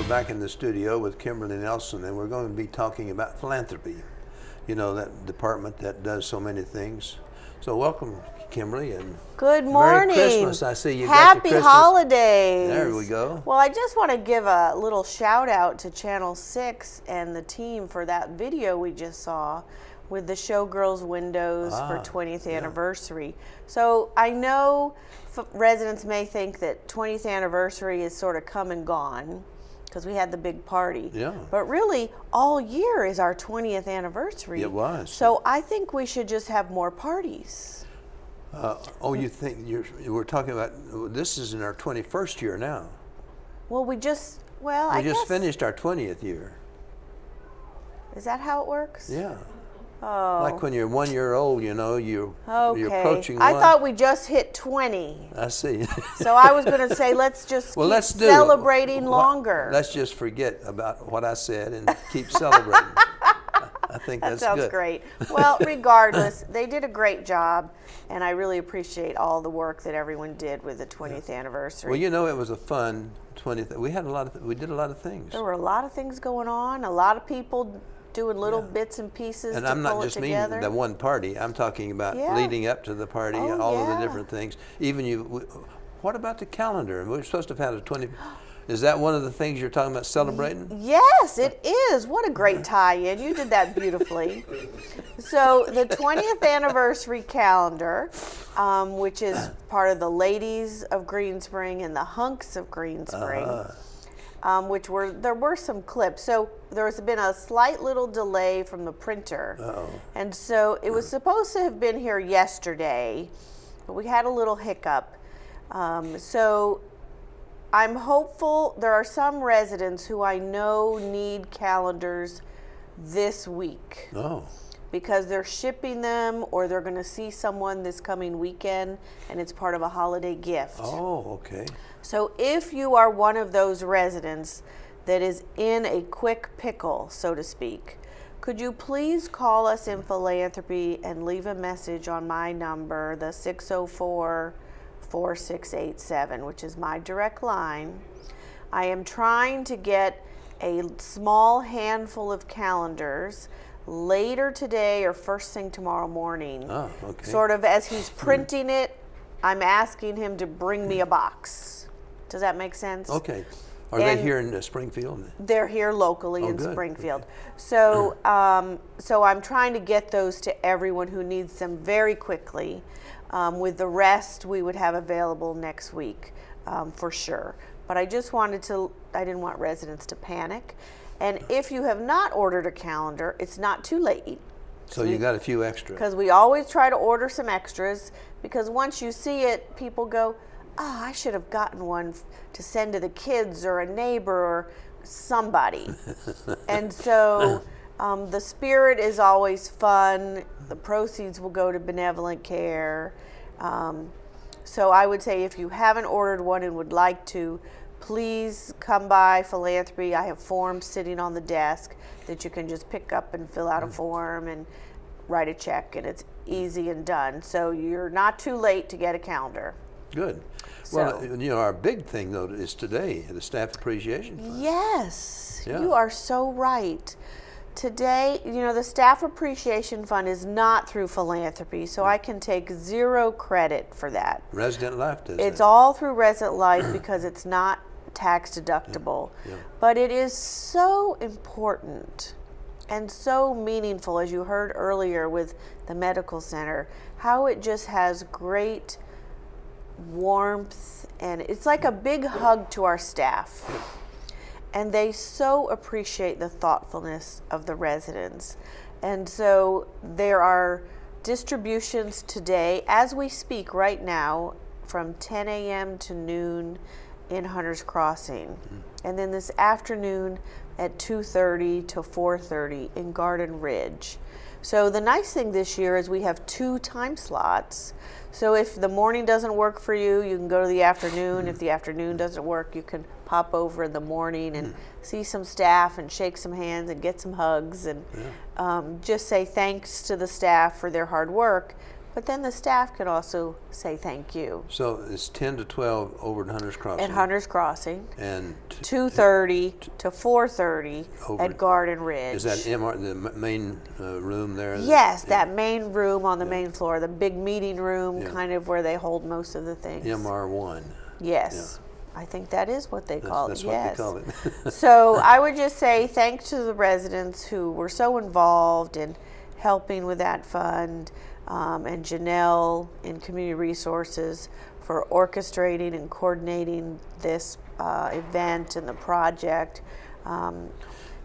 back in the studio with Kimberly Nelson, and we're going to be talking about philanthropy. You know, that department that does so many things. So welcome, Kimberly, and good morning. Merry Christmas. I see you got Happy your Christmas. holidays. There we go. Well, I just want to give a little shout out to Channel 6 and the team for that video we just saw with the Showgirls windows for 20th anniversary. So I know residents may think that 20th anniversary is sort of come and gone because we had the big party. Yeah. But really, all year is our 20th anniversary. It was. So I think we should just have more parties. You think we're talking about, this is in our 21st year now. Well, I guess. We just finished our 20th year. Is that how it works? Yeah. Oh. Like when you're 1 year old, you know, you're approaching I one. thought we just hit 20. I see. So I was going to say, let's just keep celebrating longer. Let's just forget about what I said and keep celebrating. I think that's good. That sounds great. Well, regardless, they did a great job, and I really appreciate all the work that everyone did with the 20th anniversary. Well, you know, it was a fun 20th. We did a lot of things. There were a lot of things going on. A lot of people doing little bits and pieces and to I'm pull not it just together. meaning the one party. I'm talking about leading up to the party, all of the different things. What about the calendar? We're supposed to have had a 20. Is that one of the things you're talking about celebrating? Yes, it is. What a great tie-in. You did that beautifully. So the 20th anniversary calendar, which is part of the Ladies of Green Spring and the Hunks of Green Spring, there were some clips. So there's been a slight little delay from the printer. And so it was supposed to have been here yesterday, but we had a little hiccup. So I'm hopeful. There are some residents who I know need calendars this week. Because they're shipping them or they're going to see someone this coming weekend and it's part of a holiday gift. Okay. So if you are one of those residents that is in a quick pickle, so to speak, could you please call us in Philanthropy and leave a message on my number, the 604-4687, which is my direct line. I am trying to get a small handful of calendars later today or first thing tomorrow morning. Sort of as he's printing it, I'm asking him to bring me a box. Does that make sense? Okay. Are they here in Springfield? They're here locally in Springfield. So, so I'm trying to get those to everyone who needs them very quickly. With the rest, we would have available next week for sure. But I just wanted to, I didn't want residents to panic. And if you have not ordered a calendar, it's not too late. So you got a few extra. Because we always try to order some extras, because once you see it, people go, I should have gotten one to send to the kids or a neighbor or somebody. And so the spirit is always fun. The proceeds will go to benevolent care. So I would say if you haven't ordered one and would like to, please come by Philanthropy. I have forms sitting on the desk that you can just pick up and fill out a form and write a check, and it's easy and done. So you're not too late to get a calendar. Good. Well, you know, our big thing, though, is today, the Staff Appreciation Fund. Yes, you are so right. Today, you know, the Staff Appreciation Fund is not through Philanthropy, so I can take zero credit for that. Resident Life does It's all through Resident Life because it's not tax deductible. But it is so important and so meaningful, as you heard earlier with the medical center, how it just has great warmth, and it's like a big hug to our staff. And they so appreciate the thoughtfulness of the residents. And so there are distributions today, as we speak right now, from 10 a.m. to noon in Hunter's Crossing. And then this afternoon at 2:30 to 4:30 in Garden Ridge. So the nice thing this year is we have 2 time slots. So if the morning doesn't work for you, you can go to the afternoon. If the afternoon doesn't work, you can pop over in the morning and see some staff and shake some hands and get some hugs and just say thanks to the staff for their hard work, but then the staff can also say thank you. So it's 10 to 12 over at Hunter's Crossing. At Hunter's Crossing. And 2:30 to 4:30 at Garden Ridge. Is that the main room there? Yes, that main room on the main floor, the big meeting room, kind of where they hold most of the things. MR1. Yes. I think that is what they call it. That's what they call it. So I would just say thanks to the residents who were so involved in helping with that fund, and Janelle in Community Resources for orchestrating and coordinating this event and the project.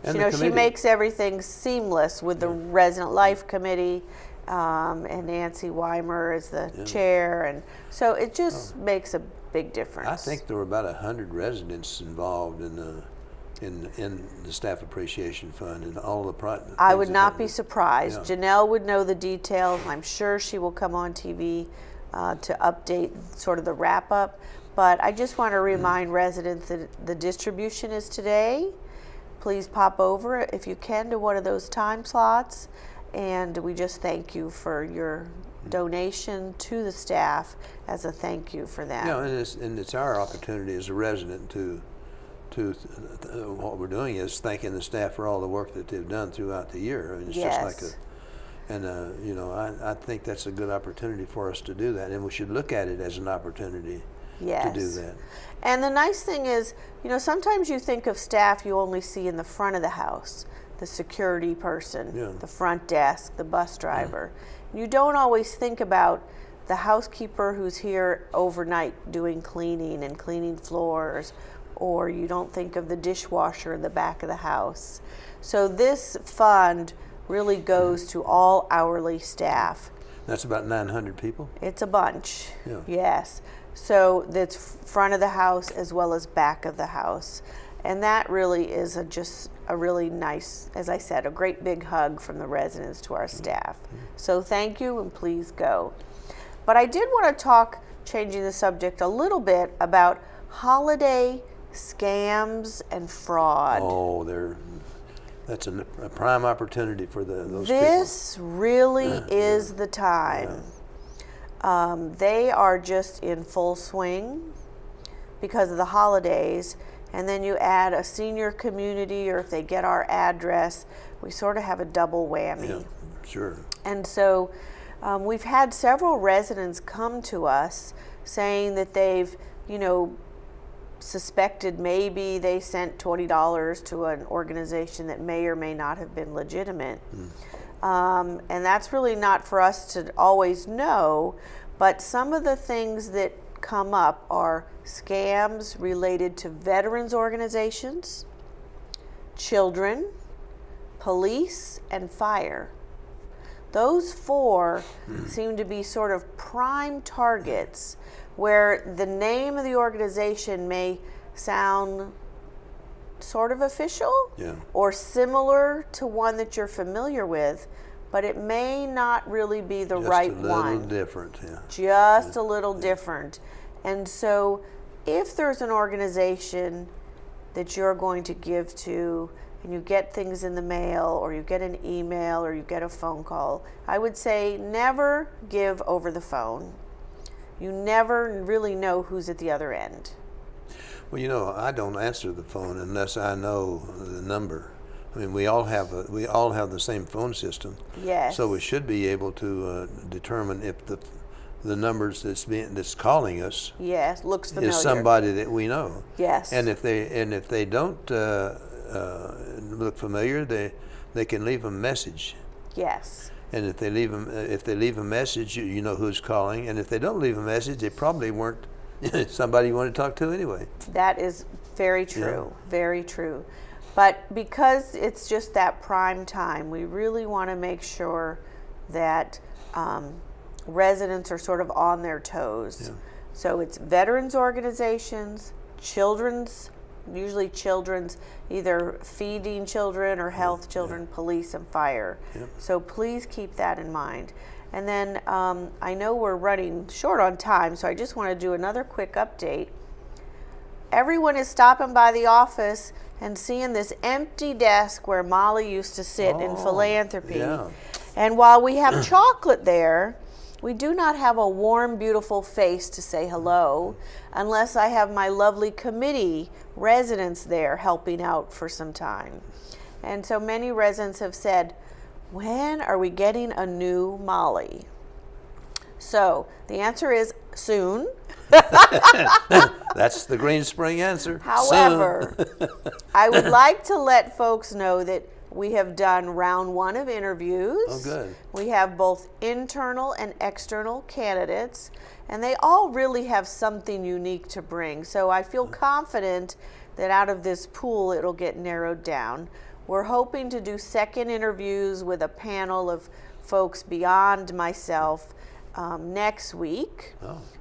She makes everything seamless with the Resident Life Committee, and Nancy Weimer is the chair, and so it just makes a big difference. I think there were about 100 residents involved in the Staff Appreciation Fund and all the projects. I would not be surprised. Janelle would know the details. I'm sure she will come on TV to update sort of the wrap up. But I just want to remind residents that the distribution is today. Please pop over if you can to one of those time slots. And we just thank you for your donation to the staff as a thank you for that. And it's our opportunity as a resident to what we're doing is thanking the staff for all the work that they've done throughout the year. I mean, it's just like I think that's a good opportunity for us to do that, and we should look at it as an opportunity to do that. And the nice thing is, sometimes you think of staff you only see in the front of the house, the security person, the front desk, the bus driver. You don't always think about the housekeeper who's here overnight doing cleaning and cleaning floors, or you don't think of the dishwasher in the back of the house. So this fund really goes to all hourly staff. That's about 900 people? It's a bunch, yes. So that's front of the house as well as back of the house. And that really is just a really nice, as I said, a great big hug from the residents to our staff. So thank you, and please go. But I did want to talk, changing the subject a little bit, about holiday scams and fraud. Oh, that's a prime opportunity for those people. This really is the time. They are just in full swing because of the holidays. And then you add a senior community, or if they get our address, we sort of have a double whammy. Yeah, sure. And so we've had several residents come to us saying that they've, suspected maybe they sent $20 to an organization that may or may not have been legitimate. And that's really not for us to always know, but some of the things that come up are scams related to veterans organizations, children, police, and fire. Those four seem to be sort of prime targets where the name of the organization may sound sort of official or similar to one that you're familiar with, but it may not really be the right one. Just a little different, Just a little different. And so if there's an organization that you're going to give to and you get things in the mail or you get an email or you get a phone call, I would say never give over the phone. You never really know who's at the other end. Well, I don't answer the phone unless I know the number. I mean, we all have the same phone system. Yes. So we should be able to determine if the numbers that's calling us looks familiar, is somebody that we know. Yes. And if they don't look familiar, they can leave a message. Yes. And if they leave a message, you know who's calling. And if they don't leave a message, they probably weren't somebody you want to talk to anyway. That is very true. Very true. But because it's just that prime time, we really want to make sure that residents are sort of on their toes. So it's veterans organizations, usually children's, either feeding children or health children, police and fire. So please keep that in mind. And then I know we're running short on time, so I just want to do another quick update. Everyone is stopping by the office and seeing this empty desk where Molly used to sit in Philanthropy. And while we have chocolate there, we do not have a warm, beautiful face to say hello unless I have my lovely committee residents there helping out for some time. And so many residents have said, when are we getting a new Molly? So the answer is soon. That's the Green Spring answer. However, Soon. I would like to let folks know that we have done round 1 of interviews. Oh, good. We have both internal and external candidates, and they all really have something unique to bring. So I feel confident that out of this pool, it'll get narrowed down. We're hoping to do second interviews with a panel of folks beyond myself next week,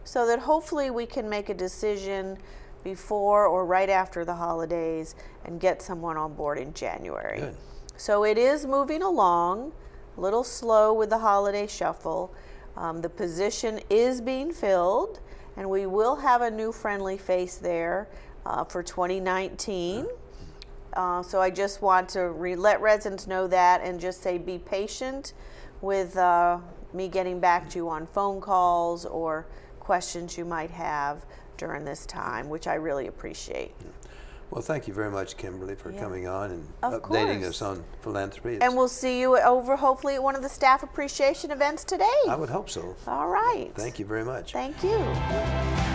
so that hopefully we can make a decision before or right after the holidays and get someone on board in January. Good. So it is moving along, a little slow with the holiday shuffle. The position is being filled, and we will have a new friendly face there for 2019. So I just want to let residents know that and just say be patient with me getting back to you on phone calls or questions you might have during this time, which I really appreciate. Well, thank you very much, Kimberly, for coming on and Of updating course. us on philanthropy. And we'll see you over hopefully at one of the staff appreciation events today. I would hope so. All right. Thank you very much. Thank you.